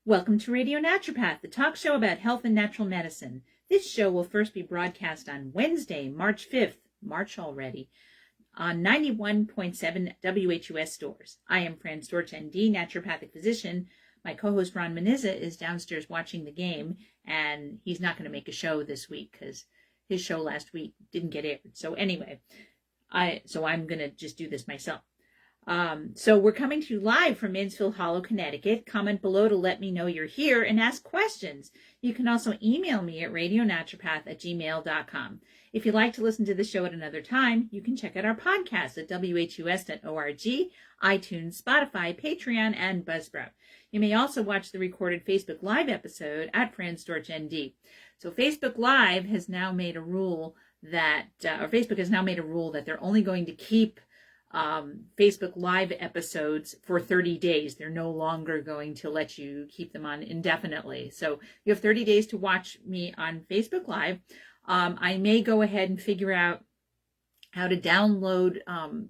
Welcome to Radio Naturopath, the talk show about health and natural medicine. This show will first be broadcast on Wednesday, March 5th, March already, on 91.7 WHUS stores. I am Fran Storch, ND, naturopathic physician. My co-host Ron Menizza is downstairs watching the game, and he's not going to make a show this week because his show last week didn't get aired. So anyway, I'm going to just do this myself. So we're coming to you live from Mansfield Hollow, Connecticut. Comment below to let me know you're here and ask questions. You can also email me at radionaturopath@gmail.com. If you'd like to listen to the show at another time, you can check out our podcast at whus.org, iTunes, Spotify, Patreon, and Buzzsprout. You may also watch the recorded Facebook Live episode at Fran Storch ND. So Facebook Live has now made a rule that, Facebook has now made a rule that they're only going to keep Facebook Live episodes for 30 days. They're no longer going to let you keep them on indefinitely. So you have 30 days to watch me on Facebook Live. I may go ahead and figure out how to download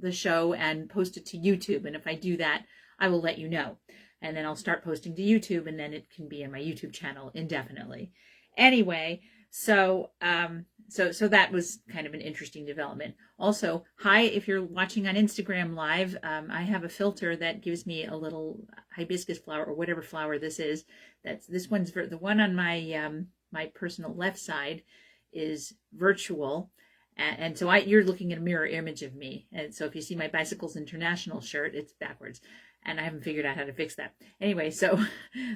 the show and post it to YouTube. And if I do that, I will let you know. And then I'll start posting to YouTube, and then it can be in my YouTube channel indefinitely. Anyway, so that was kind of an interesting development. Also, hi, if you're watching on Instagram Live, I have a filter that gives me a little hibiscus flower or whatever flower this is. This one's the one on my my personal left side is virtual, and so you're looking at a mirror image of me. And so if you see my Bicycles International shirt, it's backwards. And I haven't figured out how to fix that. Anyway, so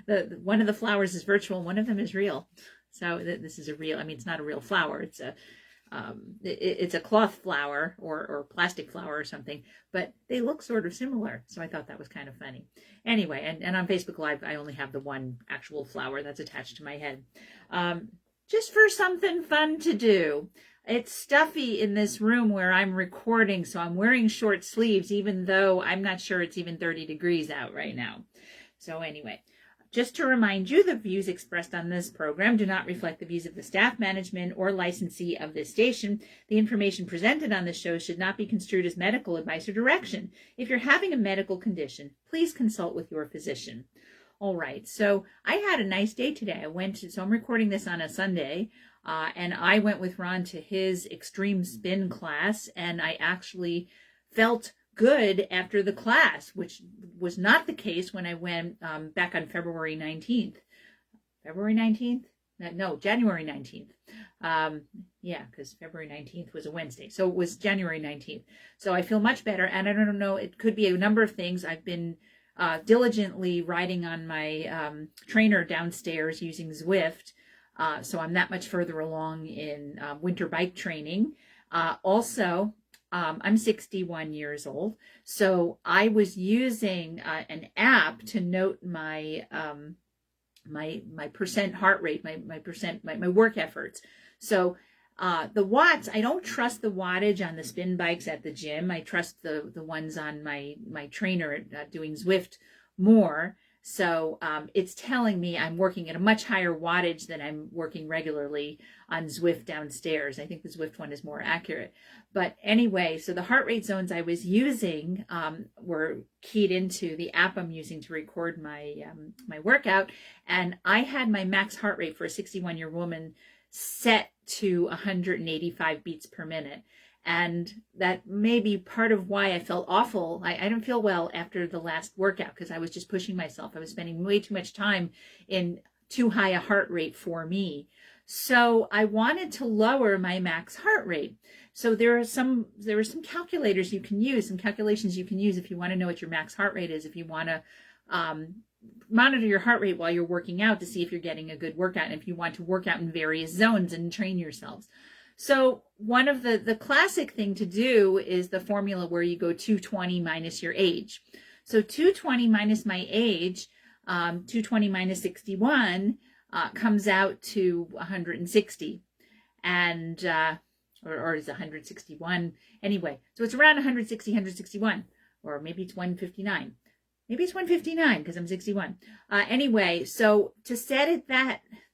the one of the flowers is virtual, one of them is real. So this is a real, it's not a real flower. It's a cloth flower or plastic flower or something, but they look sort of similar. So I thought that was kind of funny. Anyway, and on Facebook Live, I only have the one actual flower that's attached to my head. Just for something fun to do. It's stuffy in this room where I'm recording, so I'm wearing short sleeves, even though I'm not sure it's even 30 degrees out right now. So anyway, just to remind you, the views expressed on this program do not reflect the views of the staff, management, or licensee of this station. The information presented on this show should not be construed as medical advice or direction. If you're having a medical condition, please consult with your physician. All right, so I had a nice day today. So I'm recording this on a Sunday, and I went with Ron to his extreme spin class, and I actually felt good after the class, which was not the case when I went back on February 19th. February 19th? No, January 19th. Because February 19th was a Wednesday. So it was January 19th. So I feel much better, and I don't know, it could be a number of things. I've been diligently riding on my trainer downstairs using Zwift. So I'm that much further along in winter bike training. Also, I'm 61 years old, so I was using an app to note my my percent heart rate, my work efforts. So the watts, I don't trust the wattage on the spin bikes at the gym. I trust the ones on my trainer doing Zwift more. So it's telling me I'm working at a much higher wattage than I'm working regularly on Zwift downstairs. I think the Zwift one is more accurate. But anyway, so the heart rate zones I was using were keyed into the app I'm using to record my my workout. And I had my max heart rate for a 61-year woman set to 185 beats per minute. And that may be part of why I felt awful. I didn't feel well after the last workout because I was just pushing myself. I was spending way too much time in too high a heart rate for me. So I wanted to lower my max heart rate. So there were some calculators you can use, some calculations you can use if you want to know what your max heart rate is, if you want to monitor your heart rate while you're working out to see if you're getting a good workout, and if you want to work out in various zones and train yourselves. So one of the classic thing to do is the formula where you go 220 minus your age. So 220 minus my age, 220 minus 61 comes out to 160, and or is 161 anyway. So it's around 160, 161, or maybe it's 159. Maybe it's 159 because I'm 61. Anyway, so to set it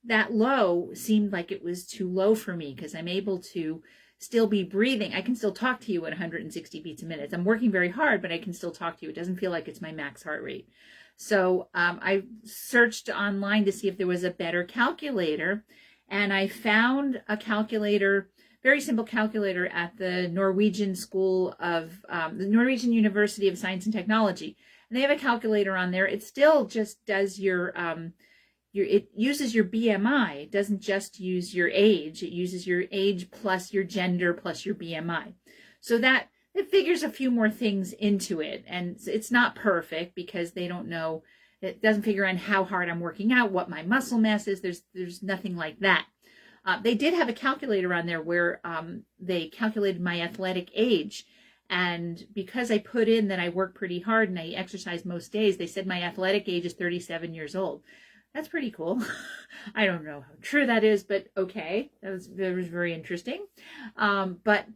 that low seemed like it was too low for me because I'm able to still be breathing. I can still talk to you at 160 beats a minute. I'm working very hard, but I can still talk to you. It doesn't feel like it's my max heart rate. So I searched online to see if there was a better calculator, and I found a calculator, very simple calculator at the Norwegian School of, the Norwegian University of Science and Technology. And they have a calculator on there. It still just does it uses your BMI. It doesn't just use your age. It uses your age plus your gender plus your BMI. So that it figures a few more things into it. And it's not perfect because they don't know, it doesn't figure on how hard I'm working out, what my muscle mass is. There's nothing like that. They did have a calculator on there where they calculated my athletic age. And because I put in that I work pretty hard and I exercise most days, they said my athletic age is 37 years old. That's pretty cool. I don't know how true that is, but okay. That was very interesting. But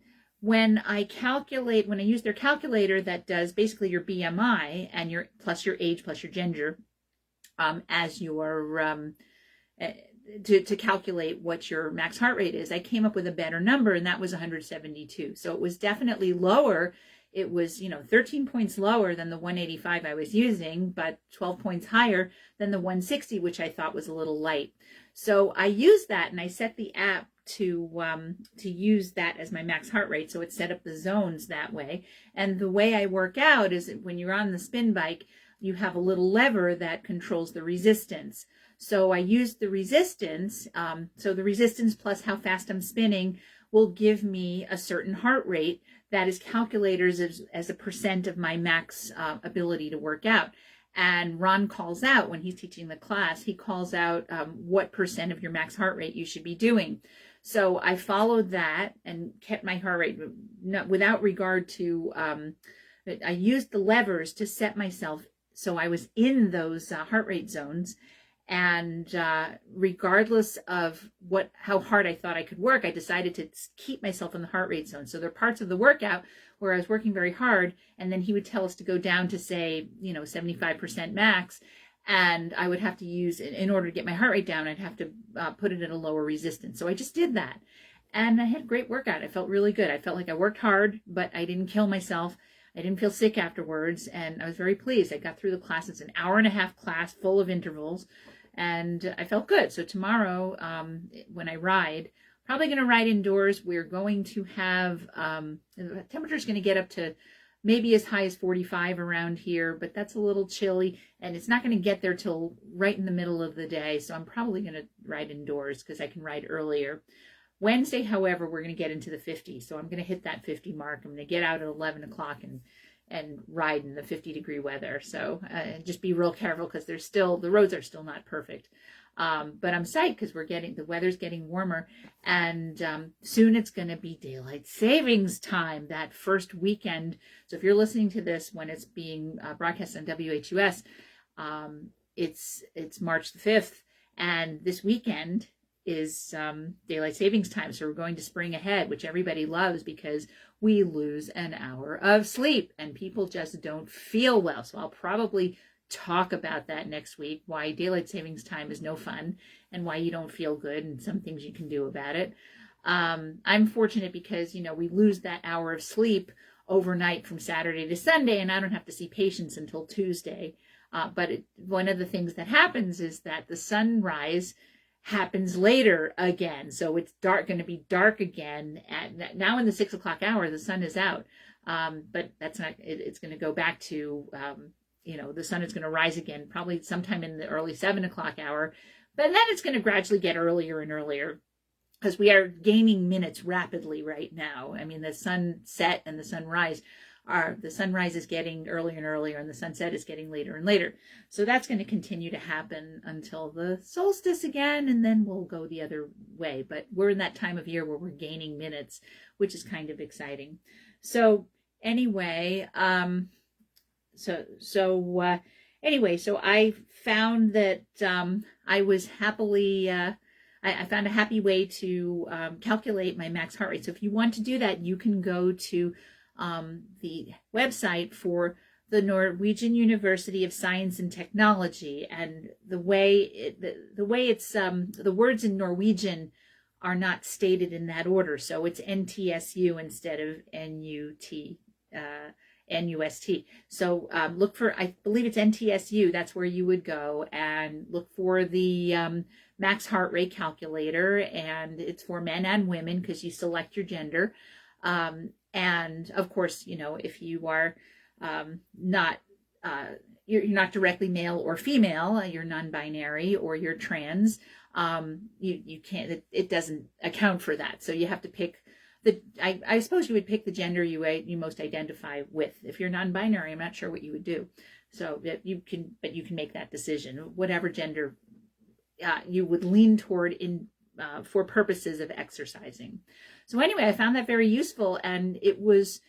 when I use their calculator that does basically your BMI and your plus your age plus your gender as your to calculate what your max heart rate is, I came up with a better number, and that was 172. So it was definitely lower. It was, 13 points lower than the 185 I was using, but 12 points higher than the 160, which I thought was a little light. So I used that, and I set the app to use that as my max heart rate. So it set up the zones that way. And the way I work out is when you're on the spin bike, you have a little lever that controls the resistance. So I used the resistance. So the resistance plus how fast I'm spinning will give me a certain heart rate that is calculated as a percent of my max ability to work out. And Ron calls out when he's teaching the class, he calls out what percent of your max heart rate you should be doing. So I followed that and kept my heart rate without regard to, I used the levers to set myself so I was in those heart rate zones. And regardless of how hard I thought I could work, I decided to keep myself in the heart rate zone. So there are parts of the workout where I was working very hard, and then he would tell us to go down to, say, 75% max, and I would have to use, in order to get my heart rate down, I'd have to put it at a lower resistance. So I just did that, and I had a great workout. I felt really good. I felt like I worked hard, but I didn't kill myself. I didn't feel sick afterwards, and I was very pleased. I got through the class. It's an hour-and-a-half class full of intervals, and I felt good. So tomorrow, when I ride, probably going to ride indoors. We're going to have, the temperature's going to get up to maybe as high as 45 around here, but that's a little chilly, and it's not going to get there till right in the middle of the day. So I'm probably going to ride indoors because I can ride earlier. Wednesday, however, we're going to get into the 50s. So I'm going to hit that 50 mark. I'm going to get out at 11 o'clock and ride in the 50-degree weather. So just be real careful because the roads are still not perfect. But I'm psyched because the weather's getting warmer, and soon it's going to be daylight savings time, that first weekend. So if you're listening to this when it's being broadcast on WHUS, it's March the 5th, and this weekend is daylight savings time. So we're going to spring ahead, which everybody loves because we lose an hour of sleep and people just don't feel well. So I'll probably talk about that next week, why daylight savings time is no fun and why you don't feel good and some things you can do about it. I'm fortunate because, we lose that hour of sleep overnight from Saturday to Sunday, and I don't have to see patients until Tuesday. But one of the things that happens is that the sunrise happens later again. So it's going to be dark again. Now in the 6 o'clock hour, the sun is out. But that's not, it's going to go back to, the sun is going to rise again, probably sometime in the early 7 o'clock hour. But then it's going to gradually get earlier and earlier because we are gaining minutes rapidly right now. I mean, the sunset and the sunrise is getting earlier and earlier, and the sunset is getting later and later. So that's going to continue to happen until the solstice again, and then we'll go the other way. But we're in that time of year where we're gaining minutes, which is kind of exciting. So anyway, so I found that I was happily. I found a happy way to calculate my max heart rate. So if you want to do that, you can go to the website for the Norwegian University of Science and Technology, and the way it's the words in Norwegian are not stated in that order. So it's NTSU instead of NUST. So look for, I believe it's NTSU. That's where you would go and look for the max heart rate calculator. And it's for men and women because you select your gender. And of course, you know, if you are not, you're not directly male or female, you're non-binary or you're trans, you can't, it doesn't account for that. So you have to pick I suppose you would pick the gender you most identify with. If you're non-binary, I'm not sure what you would do. So you can make that decision, whatever gender you would lean toward in for purposes of exercising. So anyway, I found that very useful, and it was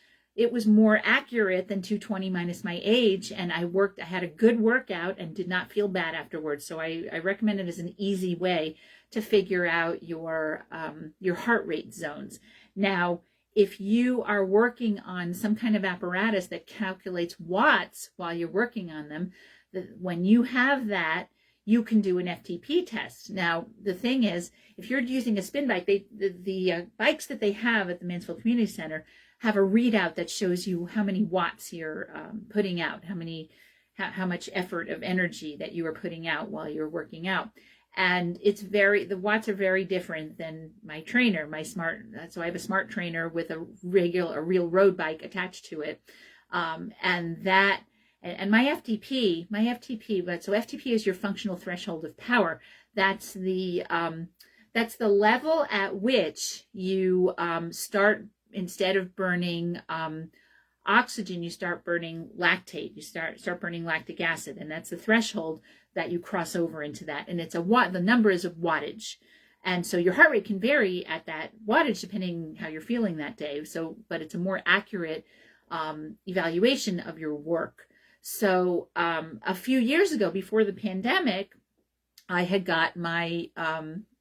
more accurate than 220 minus my age, and I had a good workout and did not feel bad afterwards. So I recommend it as an easy way to figure out your heart rate zones. Now, if you are working on some kind of apparatus that calculates watts while you're working on them, when you have that, you can do an FTP test. Now, the thing is, if you're using a spin bike, the bikes that they have at the Mansfield Community Center have a readout that shows you how many watts you're putting out, how much effort of energy that you are putting out while you're working out. And the watts are very different than my trainer, so I have a smart trainer with a real road bike attached to it. And my FTP, so FTP is your functional threshold of power. That's the level at which you start, instead of burning oxygen, you start burning lactate. You start burning lactic acid, and that's the threshold that you cross over into that. And it's the number is of wattage. And so your heart rate can vary at that wattage depending how you're feeling that day. But it's a more accurate evaluation of your work. So a few years ago, before the pandemic, I had got my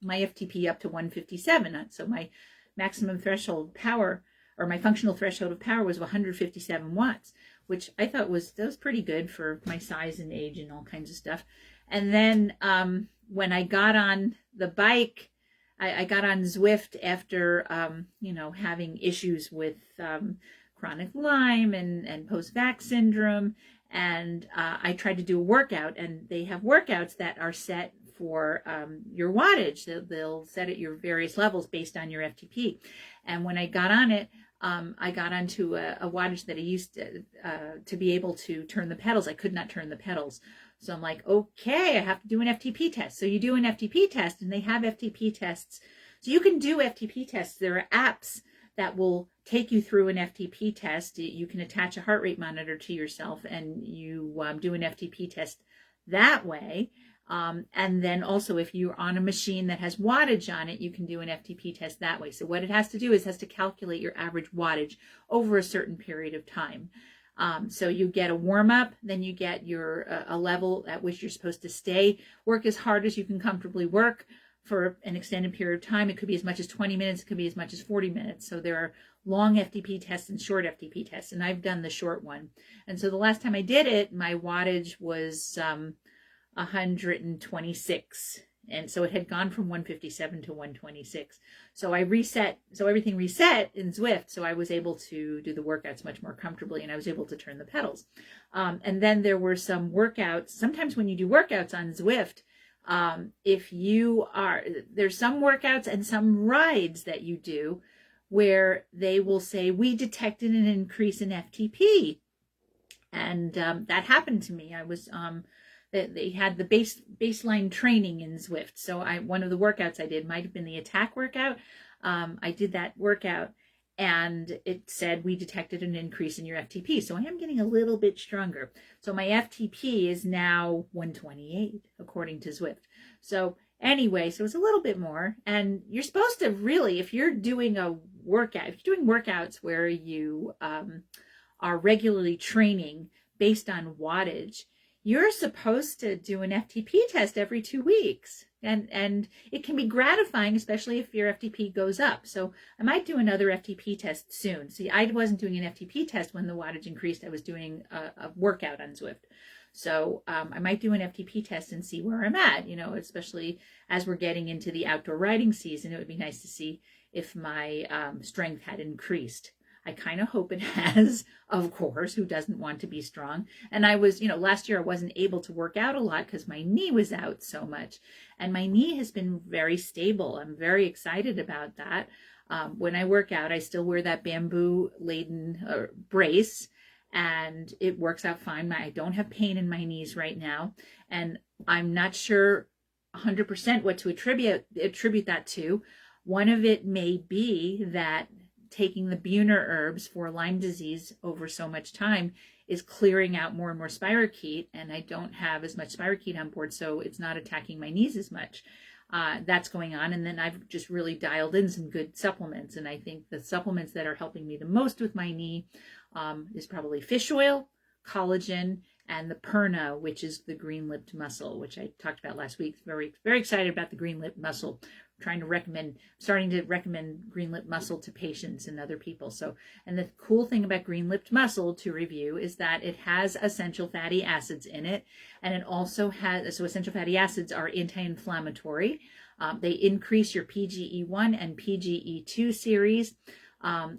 FTP up to 157. So my maximum threshold power, or my functional threshold of power, was 157 watts, which I thought was pretty good for my size and age and all kinds of stuff. And then when I got on the bike, I got on Zwift after having issues with chronic Lyme and post-vax syndrome, and I tried to do a workout, and they have workouts that are set for your wattage. They'll set at your various levels based on your FTP. And when I got on it, I got onto a wattage that I used to be able to turn the pedals. I could not turn the pedals. So I'm like, okay, I have to do an FTP test. So you do an FTP test, and they have FTP tests. So you can do FTP tests. There are apps that will take you through an FTP test. You can attach a heart rate monitor to yourself, and you do an FTP test that way. And then also, if you're on a machine that has wattage on it, you can do an FTP test that way. So what it has to do is it has to calculate your average wattage over a certain period of time. So you get a warm up, then you get a level at which you're supposed to stay. Work as hard as you can comfortably work for an extended period of time. It could be as much as 20 minutes. It could be as much as 40 minutes. So there are long FTP tests and short FTP tests, and I've done the short one. And so the last time I did it, my wattage was 126. And so it had gone from 157 to 126. So everything reset in Zwift. So I was able to do the workouts much more comfortably, and I was able to turn the pedals. And then there were some workouts. Sometimes when you do workouts on Zwift, there's some workouts and some rides that you do where they will say, we detected an increase in FTP. And that happened to me. I was, they had the baseline training in Zwift. So one of the workouts I did might have been the attack workout. I did that workout, and it said we detected an increase in your FTP. So I am getting a little bit stronger. So my FTP is now 128 according to Zwift. So anyway, so it's a little bit more. And you're supposed to really, if you're doing a workout, if you're doing workouts where you are regularly training based on wattage, you're supposed to do an FTP test every 2 weeks. And it can be gratifying, especially if your FTP goes up. So I might do another FTP test soon. See, I wasn't doing an FTP test when the wattage increased. I was doing a workout on Zwift. So I might do an FTP test and see where I'm at, especially as we're getting into the outdoor riding season. It would be nice to see if my strength had increased. I kind of hope it has, of course. Who doesn't want to be strong? And I was, last year I wasn't able to work out a lot because my knee was out so much. And my knee has been very stable. I'm very excited about that. When I work out, I still wear that bamboo laden brace, and it works out fine. I don't have pain in my knees right now. And I'm not sure 100% what to attribute that to. One of it may be that taking the Buhner herbs for Lyme disease over so much time is clearing out more and more spirochete, and I don't have as much spirochete on board, so it's not attacking my knees as much. That's going on. And then I've just really dialed in some good supplements, and I think the supplements that are helping me the most with my knee is probably fish oil, collagen, and the Perna, which is the green-lipped mussel, which I talked about last week. Very, very excited about the green-lipped mussel. Starting to recommend green-lipped mussel to patients and other people. So, and the cool thing about green-lipped mussel, to review, is that it has essential fatty acids in it, and it also has, so essential fatty acids are anti-inflammatory. They increase your PGE1 and PGE2 series,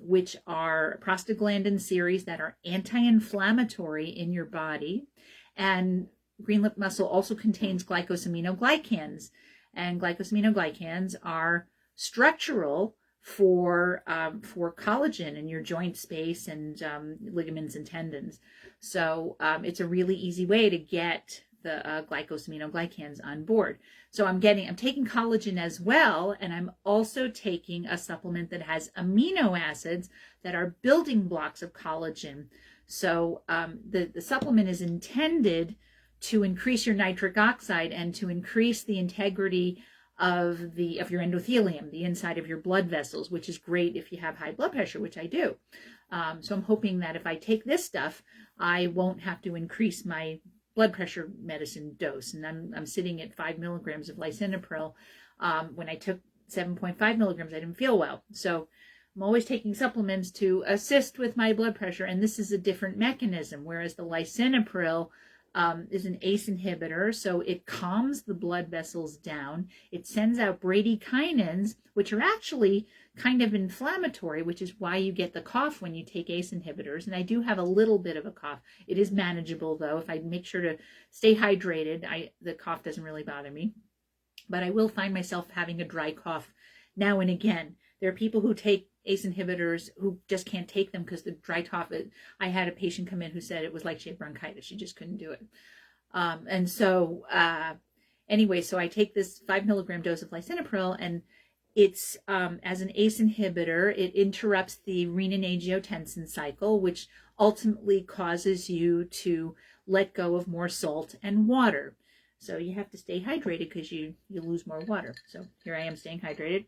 which are prostaglandin series that are anti-inflammatory in your body. And green-lipped mussel also contains glycosaminoglycans. And glycosaminoglycans are structural for collagen in your joint space and ligaments and tendons. So it's a really easy way to get the glycosaminoglycans on board. So I'm taking collagen as well, and I'm also taking a supplement that has amino acids that are building blocks of collagen. So the supplement is intended to increase your nitric oxide and to increase the integrity of your endothelium, the inside of your blood vessels, which is great if you have high blood pressure, which I do. So I'm hoping that if I take this stuff, I won't have to increase my blood pressure medicine dose. And I'm sitting at 5 milligrams of lisinopril. When I took 7.5 milligrams, I didn't feel well. So I'm always taking supplements to assist with my blood pressure, and this is a different mechanism, whereas the lisinopril is an ACE inhibitor, so it calms the blood vessels down. It sends out bradykinins, which are actually kind of inflammatory, which is why you get the cough when you take ACE inhibitors. And I do have a little bit of a cough. It is manageable, though. If I make sure to stay hydrated, the cough doesn't really bother me. But I will find myself having a dry cough now and again. There are people who take ACE inhibitors who just can't take them because the dry cough. I had a patient come in who said it was like she had bronchitis. She just couldn't do it. Anyway, so I take this 5 milligram dose of lisinopril, and it's as an ACE inhibitor, it interrupts the renin-angiotensin cycle, which ultimately causes you to let go of more salt and water. So you have to stay hydrated because you lose more water. So here I am staying hydrated.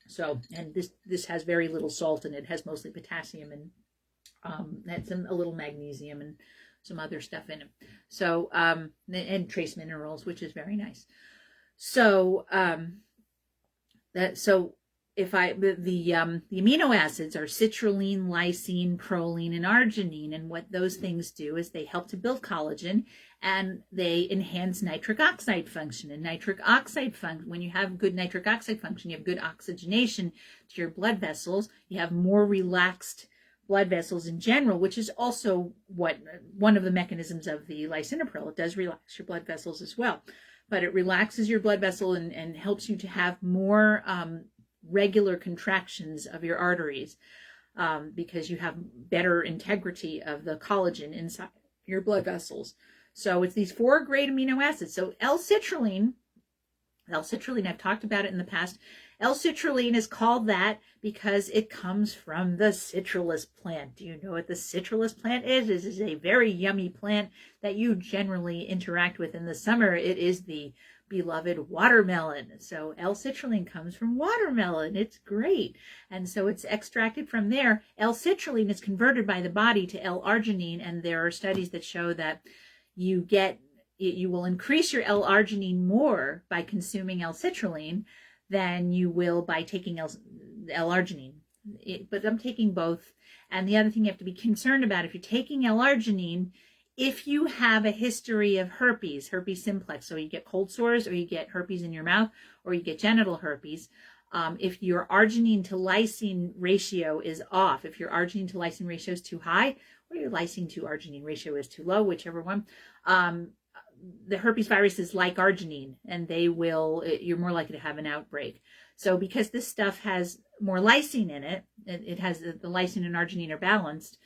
So, and this has very little salt in it. It has mostly potassium and that's a little magnesium and some other stuff in it. So, and trace minerals, which is very nice. So, the amino acids are citrulline, lysine, proline, and arginine. And what those things do is they help to build collagen, and they enhance nitric oxide function. And nitric oxide function, when you have good nitric oxide function, you have good oxygenation to your blood vessels. You have more relaxed blood vessels in general, which is also one of the mechanisms of the lisinopril. It does relax your blood vessels as well. But it relaxes your blood vessel and helps you to have more regular contractions of your arteries because you have better integrity of the collagen inside your blood vessels. So it's these 4 great amino acids. So L-citrulline, I've talked about it in the past. L-citrulline is called that because it comes from the citrullus plant. Do you know what the citrullus plant is? This is a very yummy plant that you generally interact with in the summer. It is the beloved watermelon. So L-citrulline comes from watermelon. It's great. And so it's extracted from there. L-citrulline is converted by the body to L-arginine, and there are studies that show that you will increase your L-arginine more by consuming L-citrulline than you will by taking L-arginine. But I'm taking both. And the other thing you have to be concerned about, if you're taking L-arginine, if you have a history of herpes simplex, so you get cold sores or you get herpes in your mouth or you get genital herpes, if your arginine to lysine ratio is off, if your arginine to lysine ratio is too high or your lysine to arginine ratio is too low, whichever one, the herpes viruses like arginine, and you're more likely to have an outbreak. So because this stuff has more lysine in it, it has the lysine and arginine are balanced,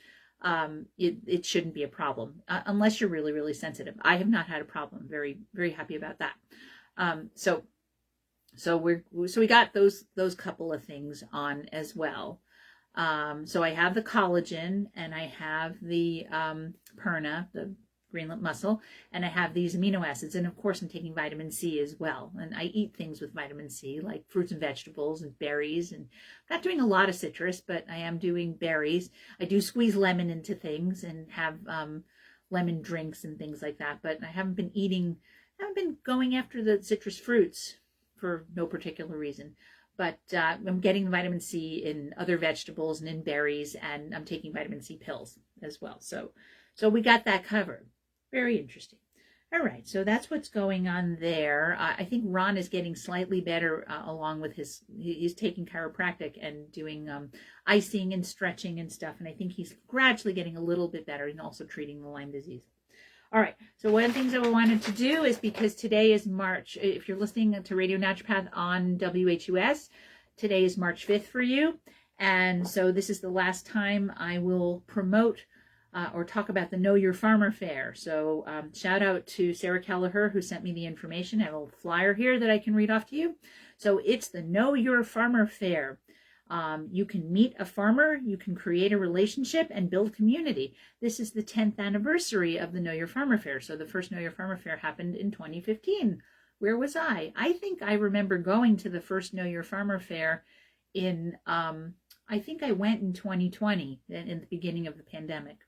it shouldn't be a problem unless you're really, really sensitive. I have not had a problem. Very, very happy about that. So we got those couple of things on as well. So I have the collagen and I have the Perna, the green muscle, and I have these amino acids, and of course I'm taking vitamin C as well, and I eat things with vitamin C like fruits and vegetables and berries, and I'm not doing a lot of citrus, but I am doing berries. I do squeeze lemon into things and have lemon drinks and things like that, but I haven't been going after the citrus fruits for no particular reason. But I'm getting vitamin C in other vegetables and in berries, and I'm taking vitamin C pills as well. So we got that covered. Very interesting. All right, so that's what's going on there. I think Ron is getting slightly better along with he's taking chiropractic and doing icing and stretching and stuff, and I think he's gradually getting a little bit better and also treating the Lyme disease. All right, so one of the things that we wanted to do is, because today is March, if you're listening to Radio Naturopath on WHUS, today is March 5th for you, and so this is the last time I will promote or talk about the Know Your Farmer Fair. So shout out to Sarah Kelleher, who sent me the information. I have a flyer here that I can read off to you. So it's the Know Your Farmer Fair. You can meet a farmer, you can create a relationship, and build community. This is the 10th anniversary of the Know Your Farmer Fair. So the first Know Your Farmer Fair happened in 2015. Where was I? I think I remember going to the first Know Your Farmer Fair in, I think I went in 2020, in the beginning of the pandemic.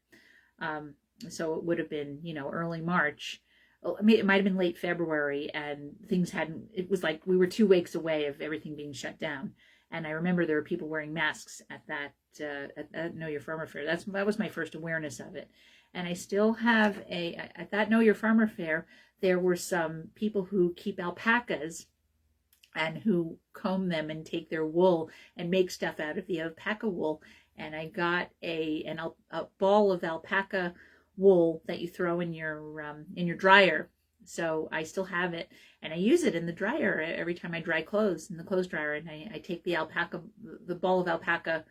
So it would have been, early March. I mean, it might have been late February, and it was like we were 2 weeks away of everything being shut down. And I remember there were people wearing masks at that Know Your Farmer Fair. That was my first awareness of it. And I still have at that Know Your Farmer Fair, there were some people who keep alpacas and who comb them and take their wool and make stuff out of the alpaca wool. And I got a ball of alpaca wool that you throw in your dryer. So I still have it, and I use it in the dryer every time I dry clothes in the clothes dryer. And I take the ball of alpaca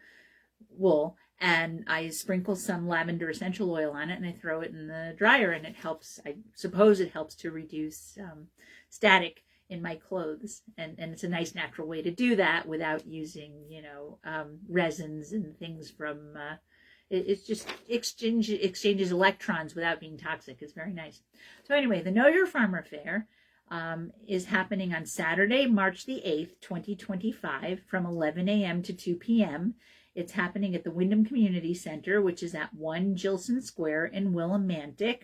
wool, and I sprinkle some lavender essential oil on it, and I throw it in the dryer, and it helps. I suppose it helps to reduce static in my clothes, and it's a nice natural way to do that without using resins and things from it's just exchanges electrons without being toxic. It's very nice. So anyway, the Know Your Farmer Fair is happening on Saturday, March the 8th, 2025, from 11 a.m. to 2 p.m. It's happening at the Wyndham Community Center, which is at 1 Gilson Square in Willimantic.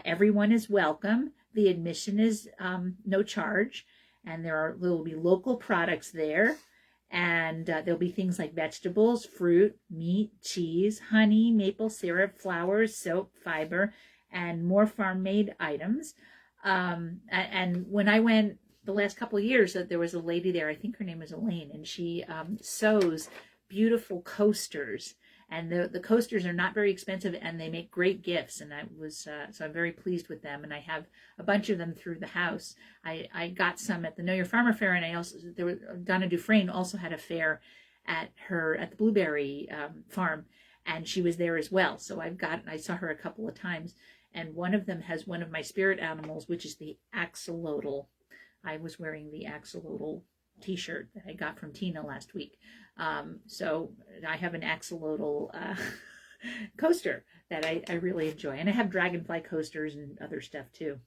Everyone is welcome. The admission is no charge, and there will be local products there, and there'll be things like vegetables, fruit, meat, cheese, honey, maple syrup, flowers, soap, fiber, and more farm-made items. And when I went the last couple of years, there was a lady there, I think her name was Elaine, and she sews beautiful coasters. And the coasters are not very expensive, and they make great gifts. And so I'm very pleased with them. And I have a bunch of them through the house. I got some at the Know Your Farmer Fair, and Donna Dufresne also had a fair at the Blueberry farm, and she was there as well. So I saw her a couple of times, and one of them has one of my spirit animals, which is the axolotl. I was wearing the axolotl t-shirt that I got from Tina last week. So I have an axolotl coaster that I really enjoy. And I have dragonfly coasters and other stuff too.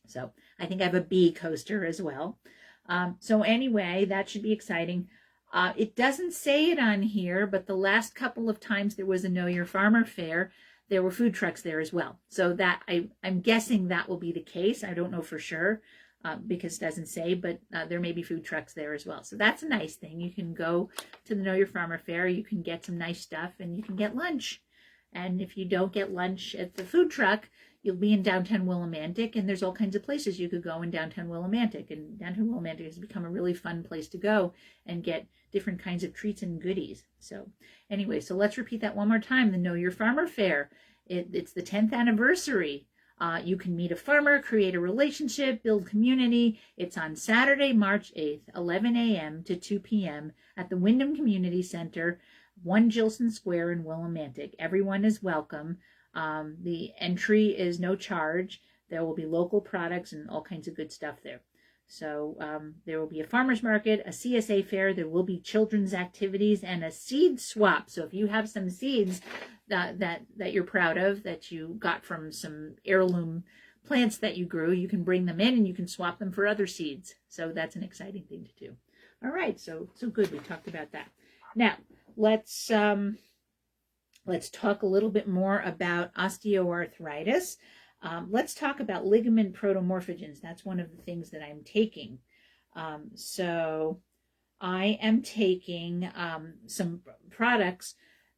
So I think I have a bee coaster as well. So anyway, that should be exciting. It doesn't say it on here, but the last couple of times there was a Know Your Farmer Fair, there were food trucks there as well. So that I'm guessing that will be the case. I don't know for sure. Because it doesn't say, but there may be food trucks there as well. So that's a nice thing. You can go to the Know Your Farmer Fair, you can get some nice stuff, and you can get lunch. And if you don't get lunch at the food truck, you'll be in downtown Willimantic, and there's all kinds of places you could go in downtown Willimantic. And downtown Willimantic has become a really fun place to go and get different kinds of treats and goodies. So anyway, so let's repeat that one more time. The Know Your Farmer Fair. It's the 10th anniversary. You can meet a farmer, create a relationship, build community. It's on Saturday, March 8th, 11 a.m. to 2 p.m. at the Wyndham Community Center, 1 Gilson Square in Willimantic. Everyone is welcome. The entry is no charge. There will be local products and all kinds of good stuff there. So there will be a farmer's market, a CSA fair. There will be children's activities and a seed swap. So if you have some seeds that you're proud of, that you got from some heirloom plants that you grew, you can bring them in and you can swap them for other seeds. So that's an exciting thing to do. All right, so good. We talked about that. Now let's talk a little bit more about osteoarthritis. Let's talk about ligament protomorphogens. That's one of the things that I'm taking. So I am taking some products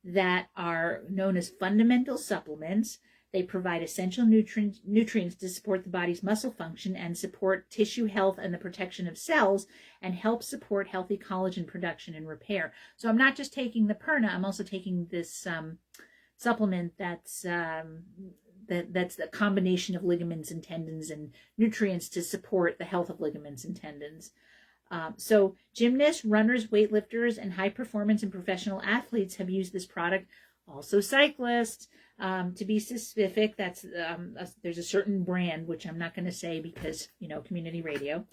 that are known as fundamental supplements. They provide essential nutrients to support the body's muscle function and support tissue health and the protection of cells, and help support healthy collagen production and repair. So I'm not just taking the Perna, I'm also taking this supplement that's the combination of ligaments and tendons and nutrients to support the health of ligaments and tendons. So gymnasts, runners, weightlifters, and high performance and professional athletes have used this product. Also cyclists. To be specific, that's there's a certain brand, which I'm not going to say because, community radio.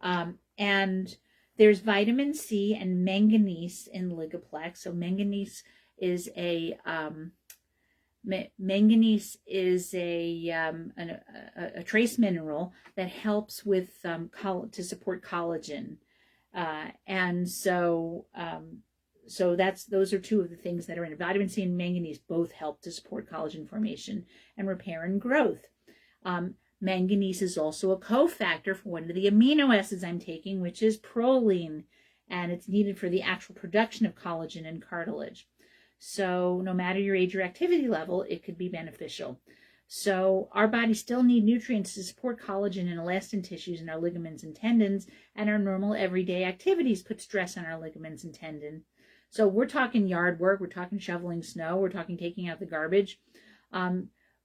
And there's vitamin C and manganese in Ligaplex. So manganese is a trace mineral that helps with to support collagen, and so those are two of the things that are in it. Vitamin C and manganese both help to support collagen formation and repair and growth. Manganese is also a cofactor for one of the amino acids I'm taking, which is proline, and it's needed for the actual production of collagen and cartilage. So no matter your age or activity level, it could be beneficial. So our bodies still need nutrients to support collagen and elastin tissues in our ligaments and tendons, and our normal everyday activities put stress on our ligaments and tendon. So we're talking yard work, we're talking shoveling snow, we're talking taking out the garbage.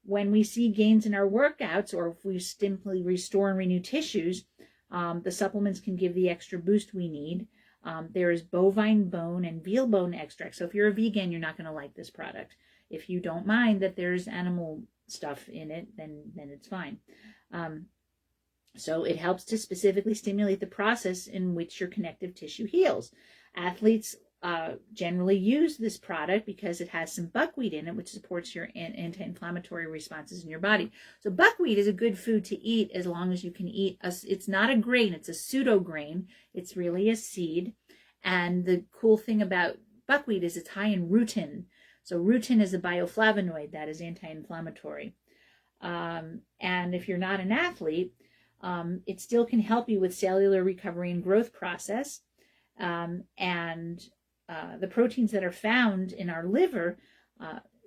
When we see gains in our workouts, or if we simply restore and renew tissues, the supplements can give the extra boost we need. There is bovine bone and veal bone extract. So if you're a vegan, you're not going to like this product. If you don't mind that there's animal stuff in it, then it's fine. So it helps to specifically stimulate the process in which your connective tissue heals. Athletes generally use this product because it has some buckwheat in it, which supports your anti-inflammatory responses in your body. So buckwheat is a good food to eat as long as you can eat. It's not a grain, it's a pseudo grain. It's really a seed. And the cool thing about buckwheat is it's high in rutin. So rutin is a bioflavonoid that is anti-inflammatory. And if you're not an athlete, it still can help you with cellular recovery and growth process. The proteins that are found in our liver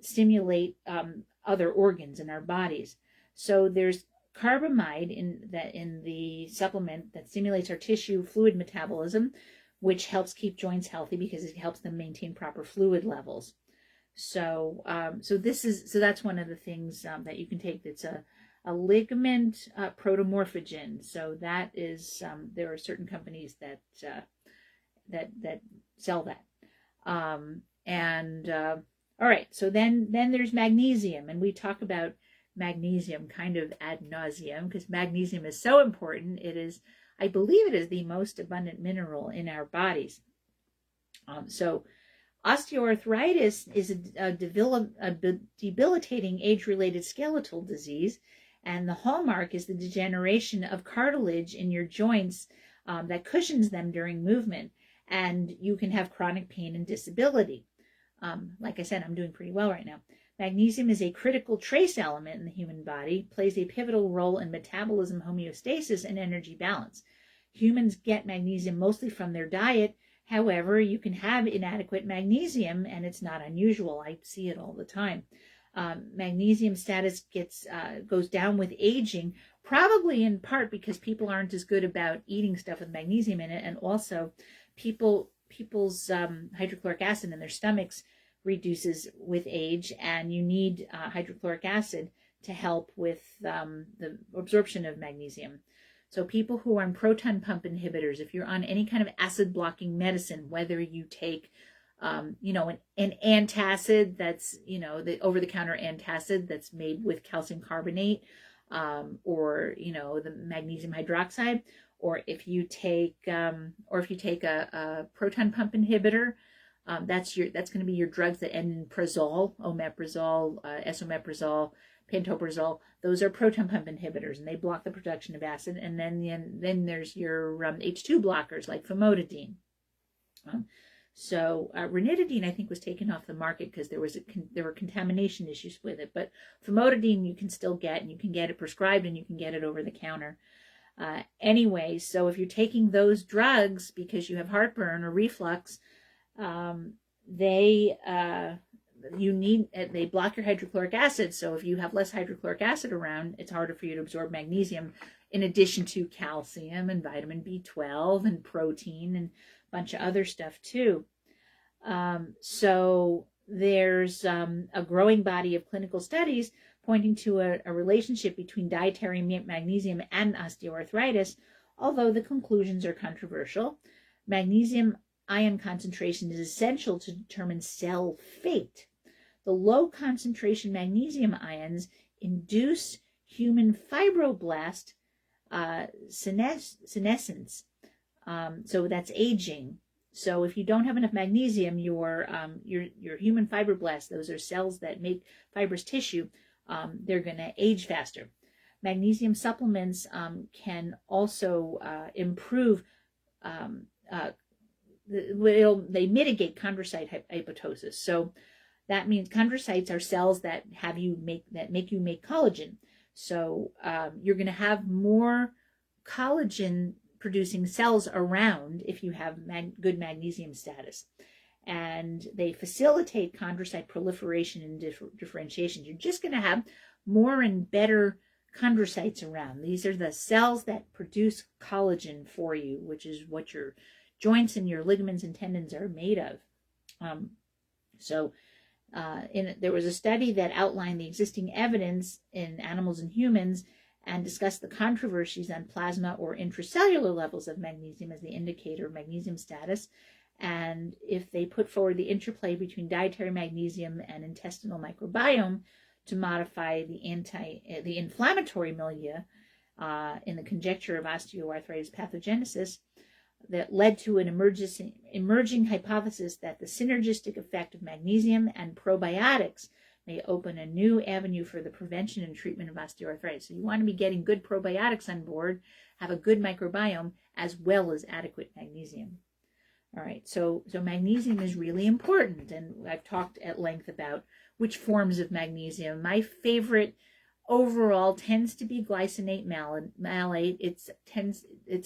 stimulate other organs in our bodies. So there's carbamide in the supplement that stimulates our tissue fluid metabolism, which helps keep joints healthy because it helps them maintain proper fluid levels. So that's one of the things that you can take. That's a ligament protomorphogen. So that is there are certain companies that sell that. All right, so then there's magnesium, and we talk about magnesium kind of ad nauseum because magnesium is so important. It is, I believe it is the most abundant mineral in our bodies. So osteoarthritis is a debilitating age-related skeletal disease, and the hallmark is the degeneration of cartilage in your joints that cushions them during movement. And you can have chronic pain and disability. Like I said, I'm doing pretty well right now. Magnesium is a critical trace element in the human body, plays a pivotal role in metabolism, homeostasis, and energy balance. Humans get magnesium mostly from their diet. However, you can have inadequate magnesium, and it's not unusual. I see it all the time. Magnesium status goes down with aging, probably in part because people aren't as good about eating stuff with magnesium in it, and also people's hydrochloric acid in their stomachs reduces with age, and you need hydrochloric acid to help with the absorption of magnesium. So people who are on proton pump inhibitors, if you're on any kind of acid blocking medicine, whether you take an antacid that's, the over-the-counter antacid that's made with calcium carbonate, or, the magnesium hydroxide, or if you take a proton pump inhibitor, that's going to be your drugs that end in prozol, omeprazole, esomeprazole, pantoprazole. Those are proton pump inhibitors, and they block the production of acid. And then there's your H2 blockers like famotidine. So ranitidine, I think, was taken off the market because there were contamination issues with it. But famotidine you can still get, and you can get it prescribed, and you can get it over the counter. Anyway, so if you're taking those drugs because you have heartburn or reflux, they block your hydrochloric acid. So if you have less hydrochloric acid around, it's harder for you to absorb magnesium, in addition to calcium and vitamin B12 and protein and a bunch of other stuff too. So there's a growing body of clinical studies pointing to a relationship between dietary magnesium and osteoarthritis, although the conclusions are controversial. Magnesium ion concentration is essential to determine cell fate. The low concentration magnesium ions induce human fibroblast senescence. So that's aging. So if you don't have enough magnesium, your human fibroblasts, those are cells that make fibrous tissue, they're going to age faster. Magnesium supplements can also improve, they mitigate chondrocyte apoptosis. So that means chondrocytes are cells that make you make collagen. So you're going to have more collagen producing cells around if you have good magnesium status. And they facilitate chondrocyte proliferation and differentiation. You're just going to have more and better chondrocytes around. These are the cells that produce collagen for you, which is what your joints and your ligaments and tendons are made of. There was a study that outlined the existing evidence in animals and humans and discussed the controversies on plasma or intracellular levels of magnesium as the indicator of magnesium status, and if they put forward the interplay between dietary magnesium and intestinal microbiome to modify the inflammatory milieu in the conjecture of osteoarthritis pathogenesis, that led to an emerging hypothesis that the synergistic effect of magnesium and probiotics may open a new avenue for the prevention and treatment of osteoarthritis. So you want to be getting good probiotics on board, have a good microbiome, as well as adequate magnesium. All right, so magnesium is really important, and I've talked at length about which forms of magnesium. My favorite overall tends to be glycinate malate. It's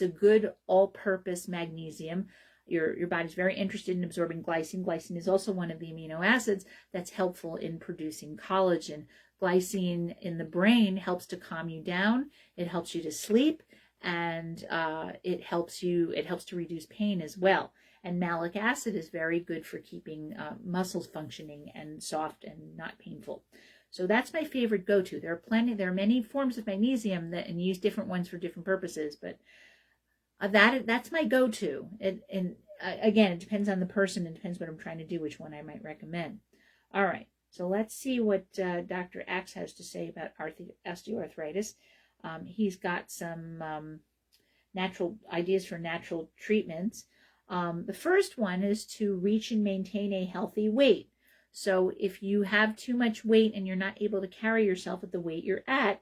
a good all-purpose magnesium. Your body's very interested in absorbing glycine. Glycine is also one of the amino acids that's helpful in producing collagen. Glycine in the brain helps to calm you down. It helps you to sleep, and it helps to reduce pain as well. And malic acid is very good for keeping muscles functioning and soft and not painful. So that's my favorite go-to. There are many forms of magnesium and use different ones for different purposes, but that's my go-to. Again, it depends on the person. It depends what I'm trying to do, which one I might recommend. All right, so let's see what Dr. Axe has to say about osteoarthritis. He's got some natural ideas for natural treatments. The first one is to reach and maintain a healthy weight. So if you have too much weight and you're not able to carry yourself at the weight you're at,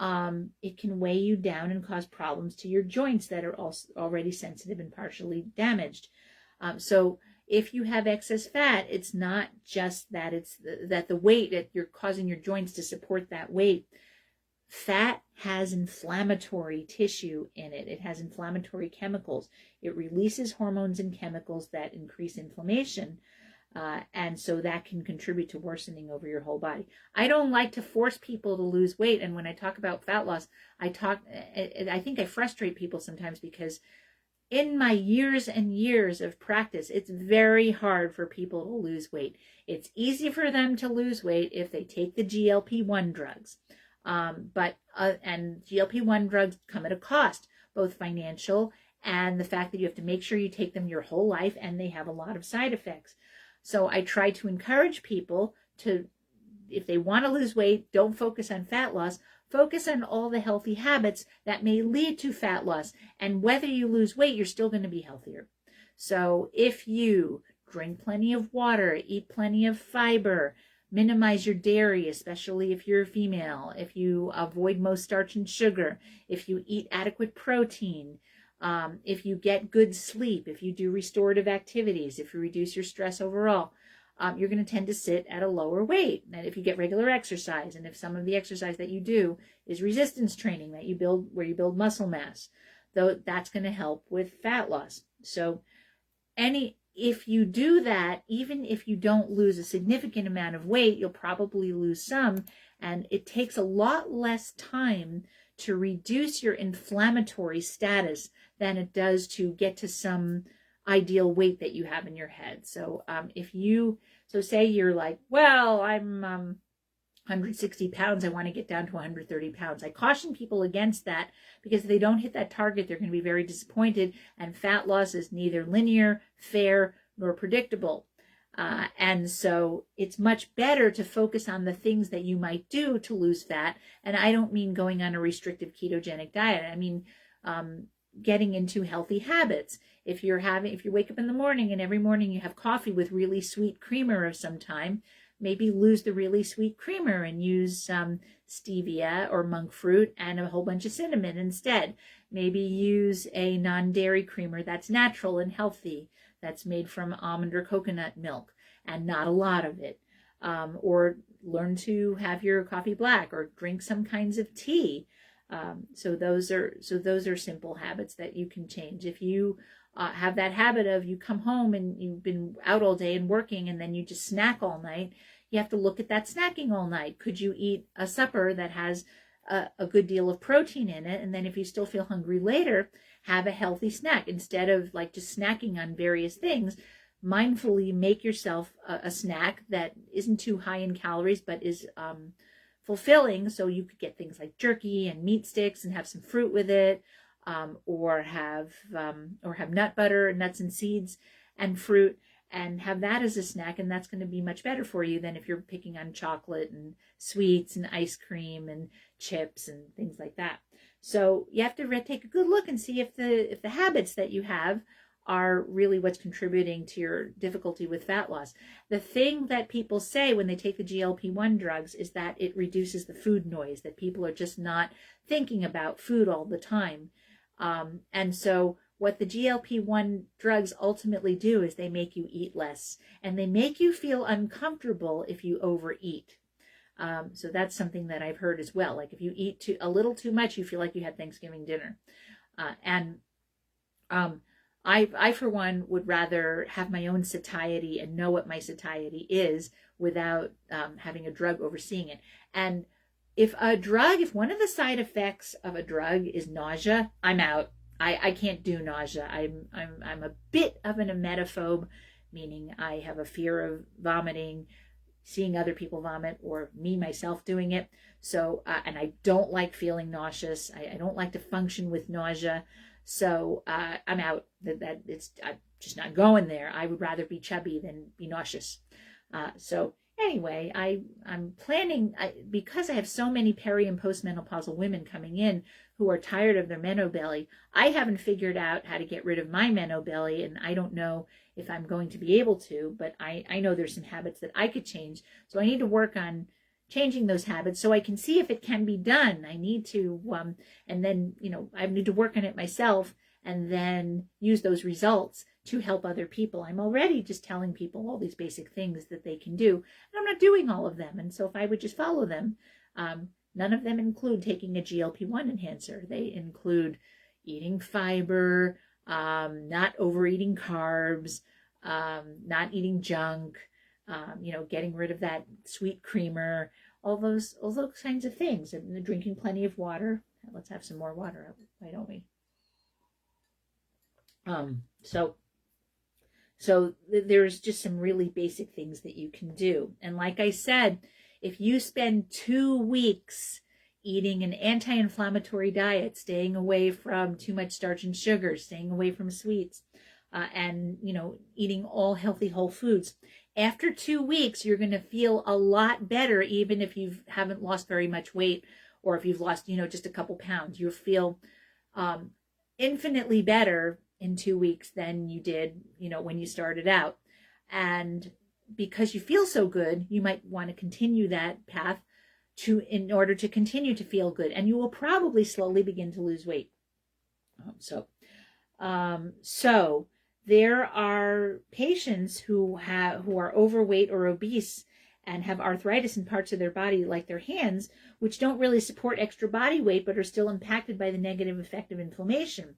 it can weigh you down and cause problems to your joints that are already sensitive and partially damaged. So if you have excess fat, it's not just that that the weight that you're causing your joints to support that weight. Fat has inflammatory tissue in it. It has inflammatory chemicals. It releases hormones and chemicals that increase inflammation. And so that can contribute to worsening over your whole body. I don't like to force people to lose weight. And when I talk about fat loss, I think I frustrate people sometimes because in my years and years of practice, it's very hard for people to lose weight. It's easy for them to lose weight if they take the GLP-1 drugs. And GLP-1 drugs come at a cost, both financial and the fact that you have to make sure you take them your whole life, and they have a lot of side effects. So I try to encourage people to, if they want to lose weight, don't focus on fat loss. Focus on all the healthy habits that may lead to fat loss. And whether you lose weight, you're still going to be healthier. So if you drink plenty of water, eat plenty of fiber, minimize your dairy, especially if you're a female, if you avoid most starch and sugar, if you eat adequate protein, if you get good sleep, if you do restorative activities, if you reduce your stress overall, you're going to tend to sit at a lower weight. And if you get regular exercise, and if some of the exercise that you do is resistance training that you build, where you build muscle mass, though that's going to help with fat loss. So if you do that, even if you don't lose a significant amount of weight, you'll probably lose some. And it takes a lot less time to reduce your inflammatory status than it does to get to some ideal weight that you have in your head. So say you're like, well, I'm 160 pounds, I want to get down to 130 pounds. I caution people against that, because if they don't hit that target, they're going to be very disappointed, and fat loss is neither linear, fair, nor predictable. And so it's much better to focus on the things that you might do to lose fat. And I don't mean going on a restrictive ketogenic diet. I mean, getting into healthy habits. If you wake up in the morning and every morning you have coffee with really sweet creamer of some time, maybe lose the really sweet creamer and use stevia or monk fruit and a whole bunch of cinnamon instead. Maybe use a non-dairy creamer that's natural and healthy, that's made from almond or coconut milk, and not a lot of it. Or learn to have your coffee black, or drink some kinds of tea. So those are simple habits that you can change. If you have that habit of, you come home and you've been out all day and working, and then you just snack all night, you have to look at that snacking all night. Could you eat a supper that has a good deal of protein in it? And then if you still feel hungry later, have a healthy snack. Instead of like just snacking on various things, mindfully make yourself a snack that isn't too high in calories, but is fulfilling. So you could get things like jerky and meat sticks and have some fruit with it, or have nut butter and nuts and seeds and fruit, and have that as a snack. And that's going to be much better for you than if you're picking on chocolate and sweets and ice cream and chips and things like that. So you have to take a good look and see if the habits that you have are really what's contributing to your difficulty with fat loss. The thing that people say when they take the GLP-1 drugs is that it reduces the food noise, that people are just not thinking about food all the time. And so what the GLP-1 drugs ultimately do is they make you eat less, and they make you feel uncomfortable if you overeat. So that's something that I've heard as well. Like if you eat a little too much, you feel like you had Thanksgiving dinner. I, for one, would rather have my own satiety and know what my satiety is without having a drug overseeing it. And if one of the side effects of a drug is nausea, I'm out. I can't do nausea. I'm a bit of an emetophobe, meaning I have a fear of vomiting, seeing other people vomit, or me myself doing it. So, and I don't like feeling nauseous. I don't like to function with nausea. So I'm out. I'm just not going there. I would rather be chubby than be nauseous. So anyway, I'm planning, because I have so many peri and postmenopausal women coming in who are tired of their menobelly. I haven't figured out how to get rid of my menobelly, and I don't know if I'm going to be able to, but I know there's some habits that I could change. So I need to work on changing those habits so I can see if it can be done. I need to, and then, I need to work on it myself and then use those results to help other people. I'm already just telling people all these basic things that they can do, and I'm not doing all of them. And so if I would just follow them, none of them include taking a GLP-1 enhancer. They include eating fiber, not overeating carbs, not eating junk, getting rid of that sweet creamer, all those kinds of things, and drinking plenty of water. Let's have some more water, why don't we? So there's just some really basic things that you can do. And like I said, if you spend 2 weeks eating an anti-inflammatory diet, staying away from too much starch and sugar, staying away from sweets, and eating all healthy whole foods, after 2 weeks you're going to feel a lot better, even if you haven't lost very much weight, or if you've lost just a couple pounds. You'll feel infinitely better in 2 weeks than you did when you started out. And because you feel so good, you might want to continue that path in order to continue to feel good, and you will probably slowly begin to lose weight. So there are patients who are overweight or obese and have arthritis in parts of their body, like their hands, which don't really support extra body weight, but are still impacted by the negative effect of inflammation.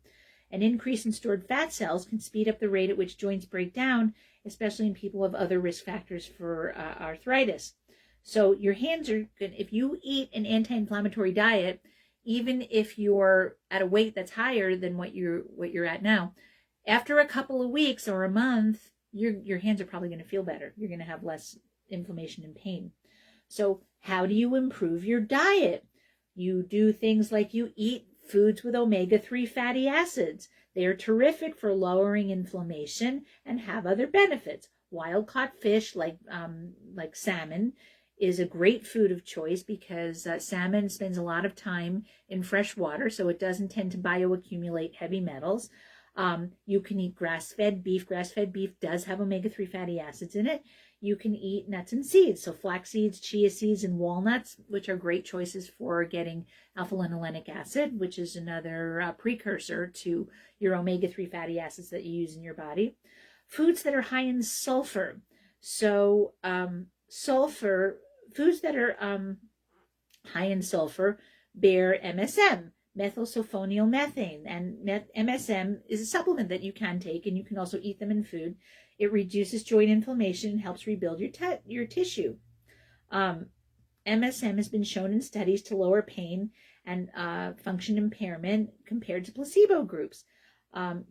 An increase in stored fat cells can speed up the rate at which joints break down, especially in people who have other risk factors for arthritis. So your hands are good. If you eat an anti-inflammatory diet, even if you're at a weight that's higher than what you're at now, after a couple of weeks or a month, your hands are probably going to feel better. You're going to have less inflammation and pain. So how do you improve your diet? You do things like you eat foods with omega-3 fatty acids. They are terrific for lowering inflammation and have other benefits. Wild-caught fish like salmon is a great food of choice because salmon spends a lot of time in fresh water, so it doesn't tend to bioaccumulate heavy metals. You can eat grass-fed beef. Grass-fed beef does have omega-3 fatty acids in it. You can eat nuts and seeds, so flax seeds, chia seeds, and walnuts, which are great choices for getting alpha-linolenic acid, which is another precursor to your omega-3 fatty acids that you use in your body. Foods that are high in sulfur. So foods that are high in sulfur bear MSM, methylsulfonyl methane, and MSM is a supplement that you can take, and you can also eat them in food. It reduces joint inflammation and helps rebuild your tissue. MSM has been shown in studies to lower pain and function impairment compared to placebo groups.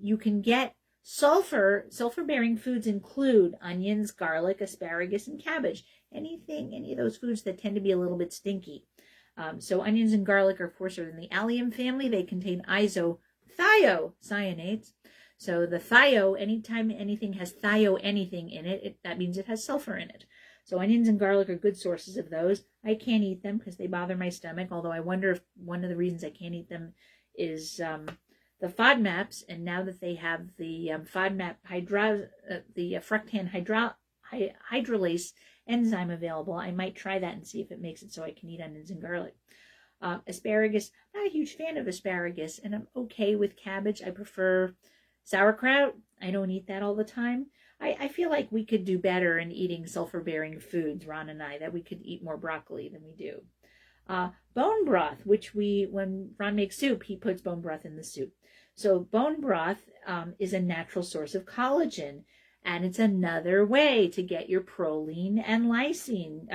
You can get sulfur-bearing foods include onions, garlic, asparagus, and cabbage. Any of those foods that tend to be a little bit stinky. So onions and garlic are, of course, are in the allium family. They contain isothiocyanates. So the anytime anything has anything in it, that means it has sulfur in it. So onions and garlic are good sources of those. I can't eat them because they bother my stomach, although I wonder if one of the reasons I can't eat them is the FODMAPs, and now that they have the FODMAP the fructan hydrolase enzyme available, I might try that and see if it makes it so I can eat onions and garlic. Asparagus, not a huge fan of asparagus, and I'm okay with cabbage. I prefer sauerkraut. I don't eat that all the time. I feel like we could do better in eating sulfur-bearing foods, Ron and I, that we could eat more broccoli than we do. Bone broth, which when Ron makes soup, he puts bone broth in the soup. So bone broth is a natural source of collagen, and it's another way to get your proline and glycine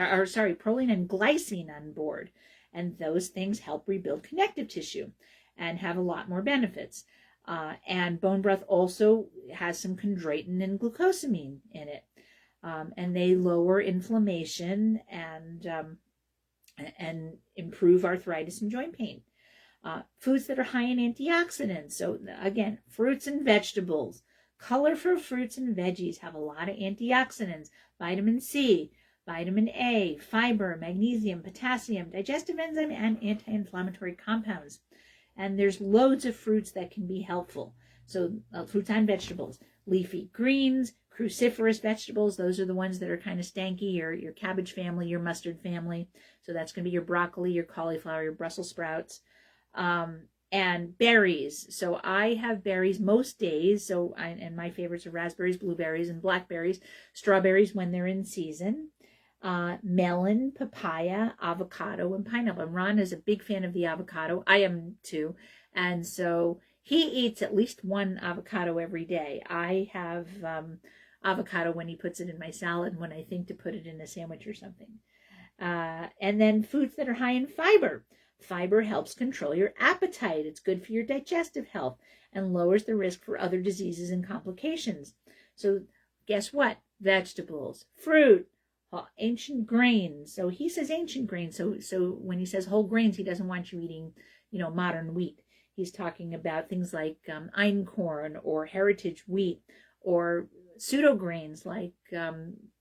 on board. And those things help rebuild connective tissue and have a lot more benefits. And bone broth also has some chondroitin and glucosamine in it. And they lower inflammation and improve arthritis and joint pain. Foods that are high in antioxidants. So again, fruits and vegetables. Colorful fruits and veggies have a lot of antioxidants, vitamin C, vitamin A, fiber, magnesium, potassium, digestive enzyme, and anti-inflammatory compounds. And there's loads of fruits that can be helpful. So fruits and vegetables, leafy greens, cruciferous vegetables, those are the ones that are kind of stanky, your cabbage family, your mustard family. So that's going to be your broccoli, your cauliflower, your Brussels sprouts. And berries. So I have berries most days. And my favorites are raspberries, blueberries, and blackberries. Strawberries when they're in season. Melon, papaya, avocado, and pineapple. And Ron is a big fan of the avocado. I am too. And so he eats at least one avocado every day. I have avocado when he puts it in my salad when I think to put it in a sandwich or something. And then foods that are high in fiber. Fiber helps control your appetite. It's good for your digestive health and lowers the risk for other diseases and complications. So guess what? Vegetables, fruit, ancient grains. So he says ancient grains. So when he says whole grains, he doesn't want you eating, modern wheat. He's talking about things like einkorn or heritage wheat or pseudo grains like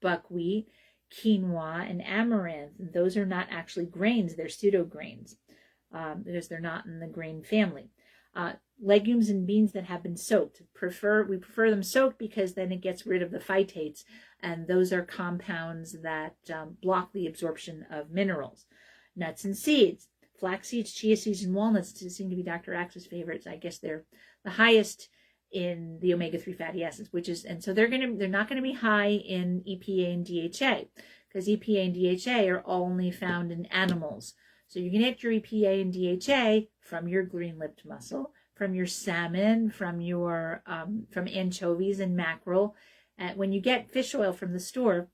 buckwheat, quinoa, and amaranth. And those are not actually grains, they're pseudo grains because they're not in the grain family. Legumes and beans that have been soaked. We prefer them soaked because then it gets rid of the phytates, and those are compounds that block the absorption of minerals. Nuts and seeds. Flax seeds, chia seeds, and walnuts seem to be Dr. Axe's favorites. I guess they're the highest in the omega-3 fatty acids, and so they're not going to be high in EPA and DHA because EPA and DHA are only found in animals. So you can get your EPA and DHA from your green-lipped mussel, from your salmon, from anchovies and mackerel. When you get fish oil from the store,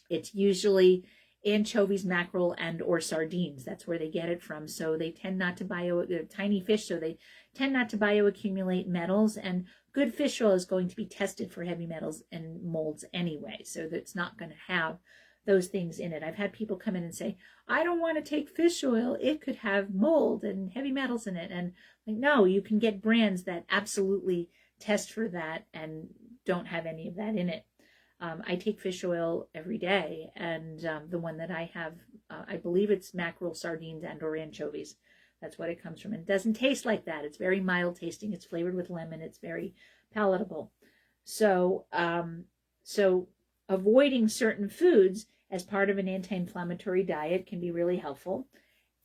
it's usually anchovies, mackerel, and or sardines. That's where they get it from. So they tend not to they're tiny fish, so they tend not to bioaccumulate metals. And good fish oil is going to be tested for heavy metals and molds anyway, so that's not going to have those things in it. I've had people come in and say, I don't want to take fish oil. It could have mold and heavy metals in it. And like, no, you can get brands that absolutely test for that and don't have any of that in it. I take fish oil every day, and the one that I have, I believe it's mackerel, sardines, and or anchovies. That's what it comes from. And it doesn't taste like that. It's very mild tasting. It's flavored with lemon. It's very palatable. So avoiding certain foods as part of an anti-inflammatory diet can be really helpful.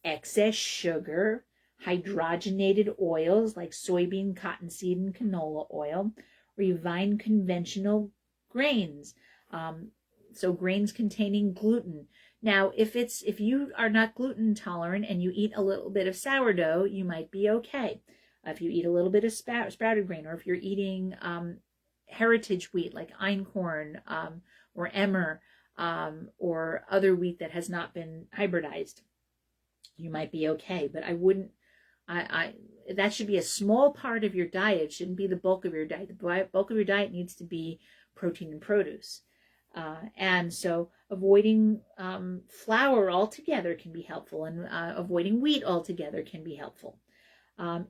Excess sugar, hydrogenated oils like soybean, cottonseed, and canola oil, refined conventional grains. So grains containing gluten. Now, if you are not gluten intolerant and you eat a little bit of sourdough, you might be okay. If you eat a little bit of sprouted grain, or if you're eating heritage wheat like einkorn or emmer or other wheat that has not been hybridized, you might be okay. But I wouldn't. That should be a small part of your diet. It shouldn't be the bulk of your diet. The bulk of your diet needs to be protein and produce. And so avoiding flour altogether can be helpful, and avoiding wheat altogether can be helpful.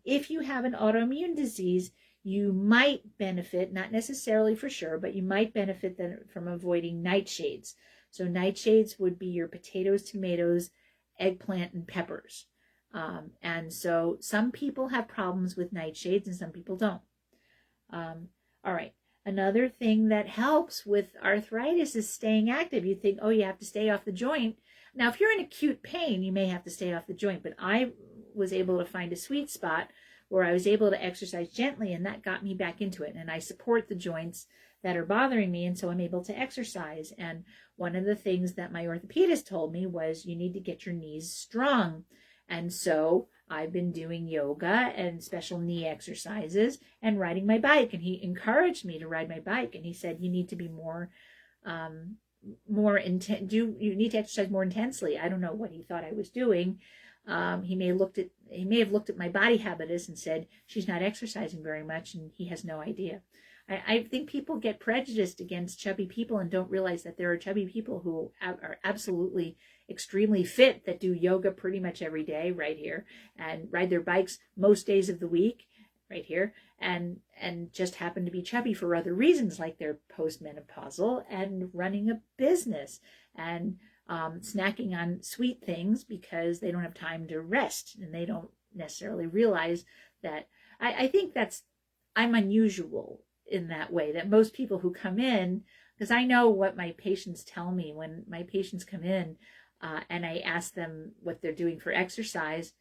If you have an autoimmune disease, you might benefit, not necessarily for sure, but you might benefit from avoiding nightshades. So nightshades would be your potatoes, tomatoes, eggplant, and peppers. And so some people have problems with nightshades and some people don't. All right. Another thing that helps with arthritis is staying active. You think, oh, you have to stay off the joint. Now, if you're in acute pain, you may have to stay off the joint, but I was able to find a sweet spot where I was able to exercise gently, and that got me back into it. And I support the joints that are bothering me, and so I'm able to exercise. And one of the things that my orthopedist told me was you need to get your knees strong. And so I've been doing yoga and special knee exercises and riding my bike. And he encouraged me to ride my bike. And he said, you need to be more intense. You need to exercise more intensely. I don't know what he thought I was doing. He may have looked at my body habitus and said, she's not exercising very much. And he has no idea. I think people get prejudiced against chubby people and don't realize that there are chubby people who are absolutely extremely fit that do yoga pretty much every day right here and ride their bikes most days of the week right here and just happen to be chubby for other reasons, like they're postmenopausal and running a business and snacking on sweet things because they don't have time to rest and they don't necessarily realize that. I think I'm unusual in that way, that most people who come in, because I know what my patients tell me when my patients come in and I ask them what they're doing for exercise.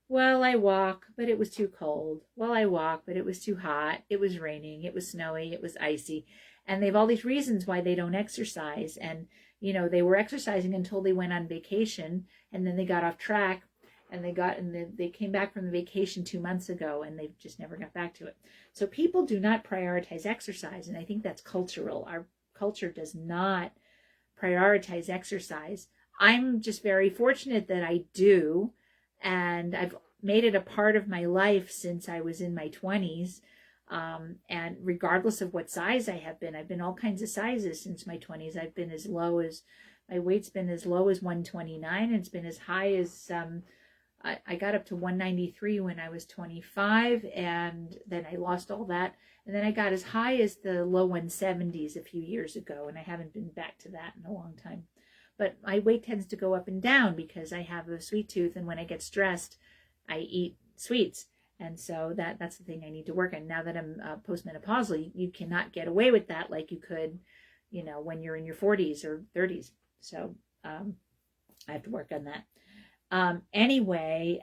Well, I walk, but it was too cold. Well, I walk, but it was too hot. It was raining. It was snowy. It was icy. And they have all these reasons why they don't exercise. And, they were exercising until they went on vacation, and then they got off track, and they came back from the vacation 2 months ago, and they just never got back to it. So people do not prioritize exercise, and I think that's cultural. culture does not prioritize exercise. I'm just very fortunate that I do, and I've made it a part of my life since I was in my 20s. And regardless of what size I've been all kinds of sizes since my 20s. I've been as low as, my weight's been as low as 129, and it's been as high as, I got up to 193 when I was 25, and then I lost all that. And then I got as high as the low 170s a few years ago, and I haven't been back to that in a long time. But my weight tends to go up and down because I have a sweet tooth, and when I get stressed, I eat sweets. And so that's the thing I need to work on. Now that I'm postmenopausal, you cannot get away with that like you could, when you're in your 40s or 30s. So I have to work on that. Anyway,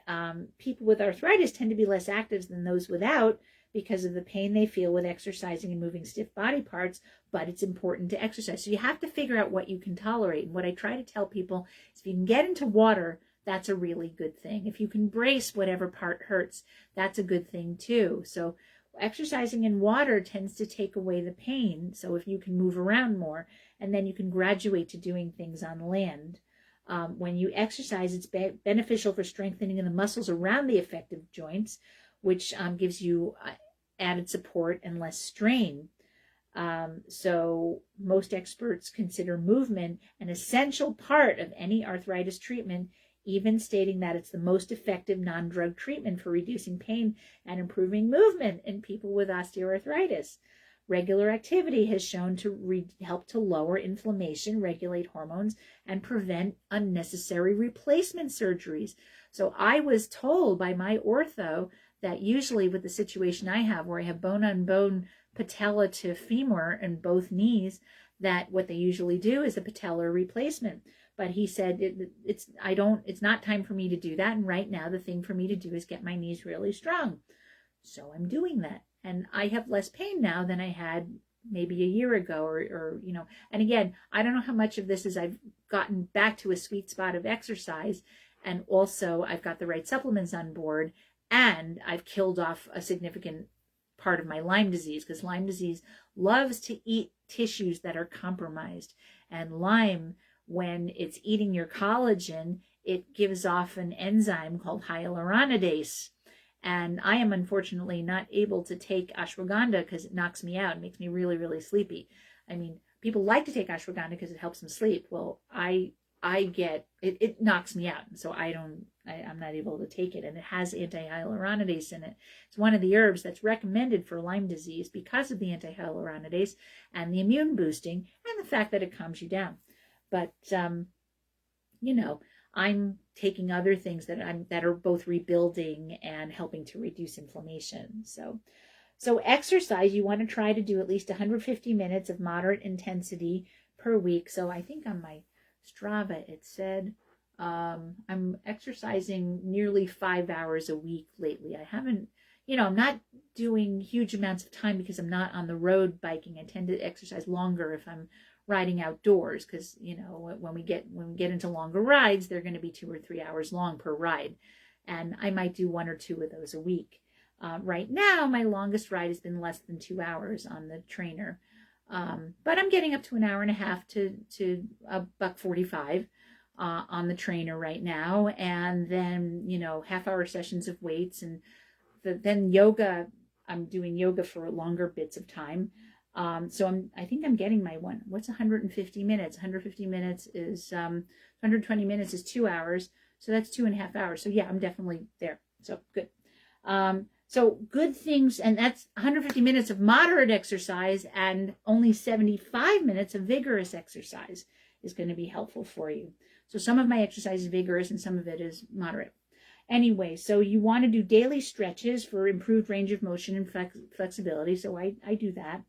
people with arthritis tend to be less active than those without because of the pain they feel with exercising and moving stiff body parts, but it's important to exercise. So you have to figure out what you can tolerate. And what I try to tell people is if you can get into water, that's a really good thing. If you can brace whatever part hurts, that's a good thing too. So exercising in water tends to take away the pain. So if you can move around more, and then you can graduate to doing things on land. When you exercise, it's beneficial for strengthening the muscles around the affected joints, which gives you added support and less strain. So most experts consider movement an essential part of any arthritis treatment, even stating that it's the most effective non-drug treatment for reducing pain and improving movement in people with osteoarthritis. Regular activity has shown to help to lower inflammation, regulate hormones, and prevent unnecessary replacement surgeries. So I was told by my ortho that usually with the situation I have, where I have bone-on-bone patella to femur in both knees, that what they usually do is a patellar replacement. But he said it's not time for me to do that. And right now the thing for me to do is get my knees really strong. So I'm doing that. And I have less pain now than I had maybe a year ago or and again, I don't know how much of this is I've gotten back to a sweet spot of exercise, and also I've got the right supplements on board, and I've killed off a significant part of my Lyme disease, because Lyme disease loves to eat tissues that are compromised. And Lyme, when it's eating your collagen, it gives off an enzyme called hyaluronidase. And I am unfortunately not able to take ashwagandha because it knocks me out. It makes me really, really sleepy. I mean, people like to take ashwagandha because it helps them sleep. Well, I get, it knocks me out. And so I'm not able to take it. And it has anti-hyaluronidase in it. It's one of the herbs that's recommended for Lyme disease because of the anti-hyaluronidase and the immune boosting and the fact that it calms you down. But, I'm taking other things that are both rebuilding and helping to reduce inflammation. So exercise, you want to try to do at least 150 minutes of moderate intensity per week. So I think on my Strava, it said I'm exercising nearly 5 hours a week lately. I haven't, I'm not doing huge amounts of time because I'm not on the road biking. I tend to exercise longer if I'm riding outdoors, because when we get into longer rides, they're going to be 2 or 3 hours long per ride, and I might do 1 or 2 of those a week. Right now my longest ride has been less than 2 hours on the trainer, but I'm getting up to an hour and a half to $1.45 on the trainer right now, and then half-hour sessions of weights, and then yoga. I'm doing yoga for longer bits of time. So I think I'm getting my one. What's 150 minutes? 150 minutes is, 120 minutes is 2 hours. So that's 2.5 hours. So yeah, I'm definitely there. So good. So good things. And that's 150 minutes of moderate exercise, and only 75 minutes of vigorous exercise is going to be helpful for you. So some of my exercise is vigorous and some of it is moderate. Anyway, so you want to do daily stretches for improved range of motion and flexibility. So I do that.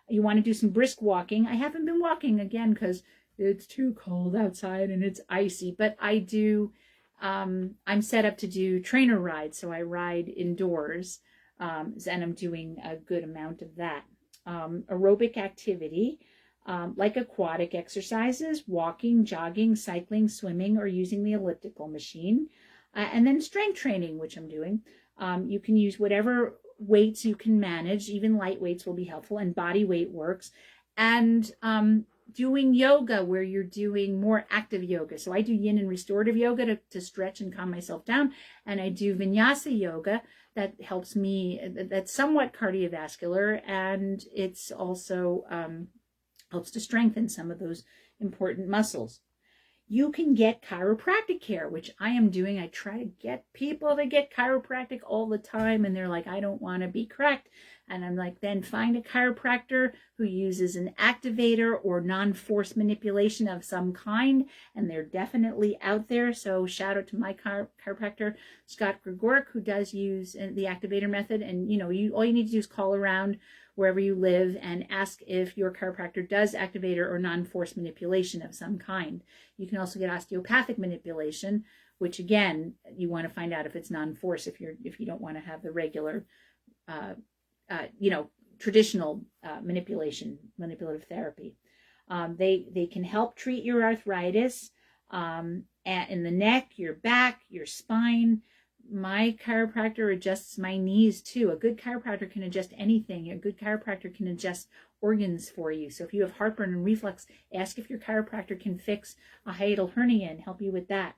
You want to do some brisk walking. I haven't been walking again because it's too cold outside and it's icy, but I do, I'm set up to do trainer rides. So I ride indoors, and I'm doing a good amount of that. Aerobic activity, like aquatic exercises, walking, jogging, cycling, swimming, or using the elliptical machine. And then strength training, which I'm doing. You can use whatever weights you can manage. Even light weights will be helpful, and body weight works. And doing yoga where you're doing more active yoga. So I do yin and restorative yoga to stretch and calm myself down. And I do vinyasa yoga that helps me, that's somewhat cardiovascular. And it's also helps to strengthen some of those important muscles. You can get chiropractic care, which I am doing. I try to get people to get chiropractic all the time, and they're like, I don't want to be correct. And I'm like, then find a chiropractor who uses an activator or non-force manipulation of some kind, and they're definitely out there. So shout out to my chiropractor, Scott Gregoric, who does use the activator method. And all you need to do is call around wherever you live and ask if your chiropractor does activator or non-force manipulation of some kind. You can also get osteopathic manipulation, which again, you want to find out if it's non-force, if you don't want to have the regular, traditional manipulative therapy. They can help treat your arthritis in the neck, your back, your spine. My chiropractor adjusts my knees too. A good chiropractor can adjust anything. A good chiropractor can adjust organs for you. So if you have heartburn and reflux, ask if your chiropractor can fix a hiatal hernia and help you with that.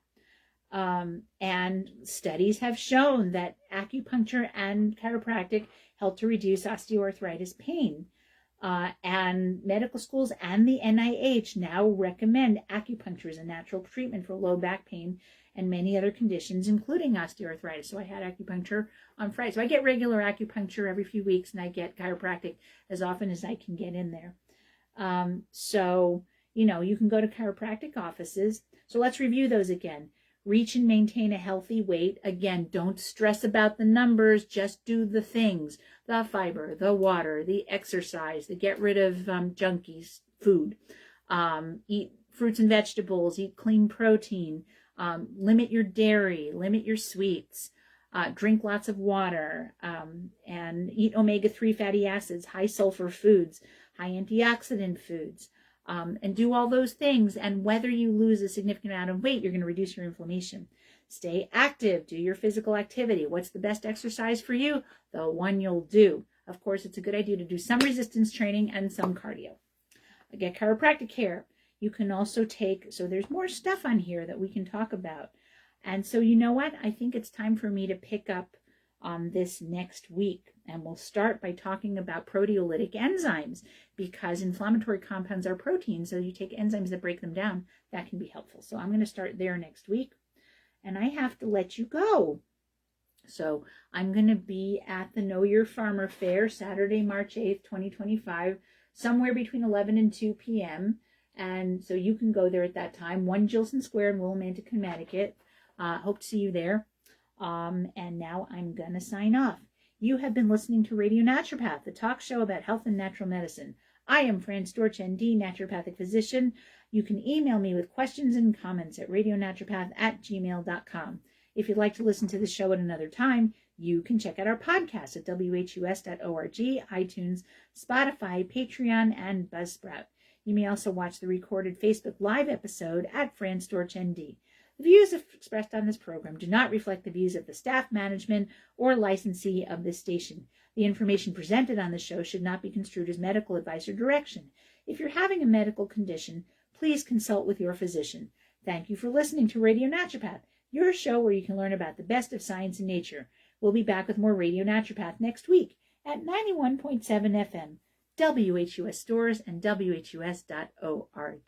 And studies have shown that acupuncture and chiropractic help to reduce osteoarthritis pain. And medical schools and the NIH now recommend acupuncture as a natural treatment for low back pain and many other conditions, including osteoarthritis. So I had acupuncture on Friday. So I get regular acupuncture every few weeks, and I get chiropractic as often as I can get in there. You can go to chiropractic offices. So let's review those again. Reach and maintain a healthy weight. Again, don't stress about the numbers. Just do the things. The fiber, the water, the exercise, the get rid of junkies food. Eat fruits and vegetables. Eat clean protein. Limit your dairy. Limit your sweets. Drink lots of water. And eat omega-3 fatty acids, high sulfur foods, high antioxidant foods. And do all those things. And whether you lose a significant amount of weight, you're going to reduce your inflammation. Stay active. Do your physical activity. What's the best exercise for you? The one you'll do. Of course, it's a good idea to do some resistance training and some cardio. Get chiropractic care. You can also so there's more stuff on here that we can talk about. And so you know what? I think it's time for me to pick up on this next week. And we'll start by talking about proteolytic enzymes, because inflammatory compounds are proteins. So you take enzymes that break them down, that can be helpful. So I'm going to start there next week. And I have to let you go. So I'm going to be at the Know Your Farmer Fair, Saturday, March 8th, 2025, somewhere between 11 and 2 p.m. And so you can go there at that time, 1 Gilson Square in Willimantic, Connecticut. Hope to see you there. And now I'm going to sign off. You have been listening to Radio Naturopath, the talk show about health and natural medicine. I am Fran Storch, ND, naturopathic physician. You can email me with questions and comments at radionaturopath@gmail.com. If you'd like to listen to the show at another time, you can check out our podcast at whus.org, iTunes, Spotify, Patreon, and Buzzsprout. You may also watch the recorded Facebook Live episode at Fran Storch, ND. The views expressed on this program do not reflect the views of the staff, management, or licensee of this station. The information presented on the show should not be construed as medical advice or direction. If you're having a medical condition, please consult with your physician. Thank you for listening to Radio Naturopath, your show where you can learn about the best of science and nature. We'll be back with more Radio Naturopath next week at 91.7 FM, WHUS Stores, and WHUS.org.